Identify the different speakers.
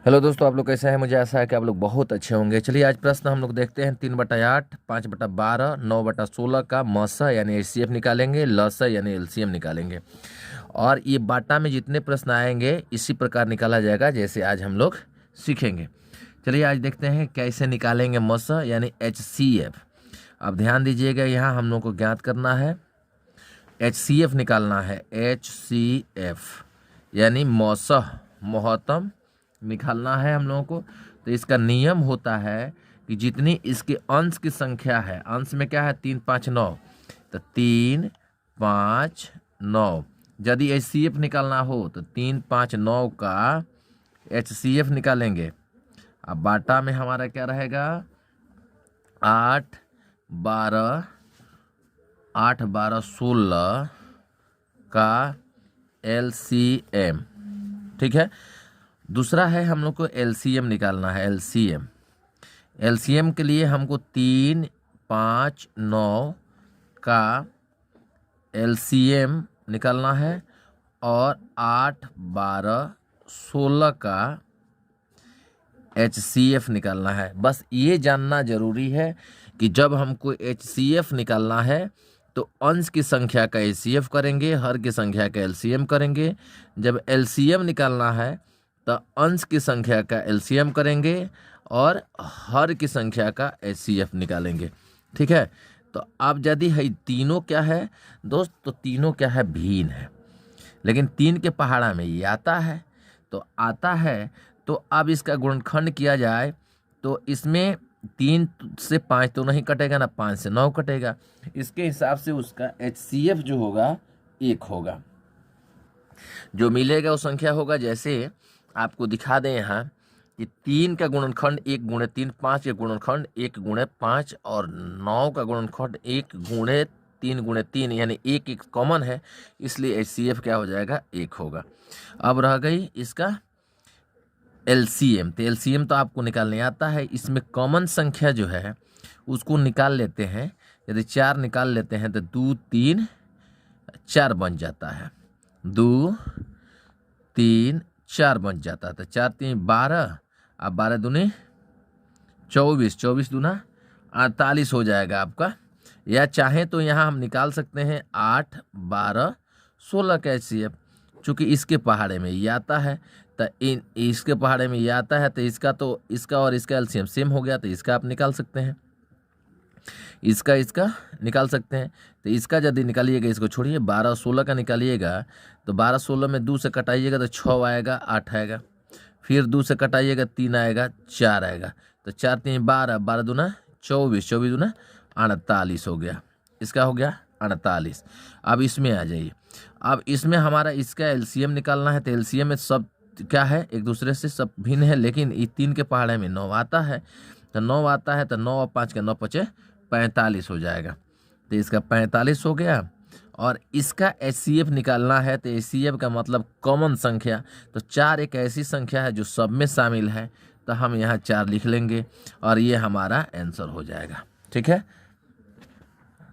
Speaker 1: Hello दोस्तों, आप लोग कैसे हैं। मुझे आशा है कि आप लोग बहुत अच्छे होंगे। चलिए आज प्रश्न हम लोग देखते हैं। 3/8, 5/12, 9/16 का मस यानी एचसीएफ निकालेंगे, लस यानी एलसीएम निकालेंगे। और ये बाटा में जितने प्रश्न आएंगे इसी प्रकार निकाला जाएगा जैसे आज हम लोग सीखेंगे। चलिए आज देखते हैं कैसे निकालेंगे मस यानी एचसीएफ। अब ध्यान दीजिएगा, यहाँ हम लोग को ज्ञात करना है, एचसीएफ निकालना है। एचसीएफ यानी मौसह मोहतम निकालना है हम लोगों को। तो इसका नियम होता है कि जितनी इसके अंश की संख्या है, अंश में क्या है 3, 5, 9, तो 3, 5, 9 यदि एचसीएफ निकालना हो तो 3, 5, 9 का एचसीएफ निकालेंगे। अब बाटा में हमारा क्या रहेगा 8, 12, 16 का एलसीएम। ठीक है। दूसरा है हम लोग को एलसीएम निकालना है। एलसीएम के लिए हमको 3, 5, 9 का एलसीएम निकालना है और 8, 12, 16 का एचसीएफ निकालना है। बस ये जानना जरूरी है कि जब हमको एचसीएफ निकालना है तो अंश की संख्या का एचसीएफ करेंगे, हर की संख्या का एलसीएम करेंगे। जब एलसीएम निकालना है तो अंश की संख्या का एलसीएम करेंगे और हर की संख्या का एचसीएफ निकालेंगे। ठीक है। तो अब यदि है तीनों क्या है दोस्त, तो तीनों क्या है भिन्न है, लेकिन 3 के पहाड़ा में ये आता है तो अब इसका गुणनखंड किया जाए तो इसमें 3 से 5 तो नहीं कटेगा ना, 5 से 9 कटेगा। इसके हिसाब से उसका एचसीएफ जो होगा 1 होगा। जो मिलेगा वो संख्या होगा, जैसे आपको दिखा दें यहाँ कि 3 का गुणनखंड 1 गुणे 3, 5 का गुणनखंड 1 गुणे 5 और 9 का गुणनखंड 1 गुणे 3 गुणे 3 यानी 1 कॉमन है, इसलिए एचसीएफ क्या हो जाएगा 1 होगा। अब रह गई इसका एलसीएम। तो एलसीएम तो आपको निकालने आता है। इसमें कॉमन संख्या जो है उसको निकाल लेते हैं। यदि 4 निकाल लेते हैं तो 2, 3, 4 बन जाता है। 2, 3, 4 बन जाता है। तो 4, 3, 12, अब 12 दूनी 24, 24 दूना 48 हो जाएगा आपका। या चाहे तो यहाँ हम निकाल सकते हैं 8, 12, 16 का एचसीएफ। चूँकि इसके पहाड़े में ये आता है तो इसके पहाड़े में ये आता है, तो इसका और इसका एलसीएम सेम हो गया, तो इसका आप निकाल सकते हैं, इसका निकाल सकते हैं। तो इसका यदि निकालिएगा, इसको छोड़िए, 12, 16 का निकालिएगा तो 12, 16 में 2 से कटाइएगा तो 6 आएगा, 8 आएगा। फिर 2 से कटाइएगा 3 आएगा, 4 आएगा। तो 4, 3, 12, 12 दूना 24, 24 दूना 48 हो गया। इसका हो गया 48। अब इसमें आ जाइए। अब इसमें हमारा इसका एलसीएम निकालना है। तो एलसीएम में सब क्या है एक दूसरे से सब भिन्न है, लेकिन ये 3 के पहाड़े में 9 आता है। तो 9 आता है तो 9 और 5 का 9 5 45 हो जाएगा। तो इसका 45 हो गया। और इसका एचसीएफ निकालना है। तो एचसीएफ का मतलब कॉमन संख्या। तो 4 एक ऐसी संख्या है जो सब में शामिल है, तो हम यहाँ 4 लिख लेंगे और ये हमारा आंसर हो जाएगा। ठीक है।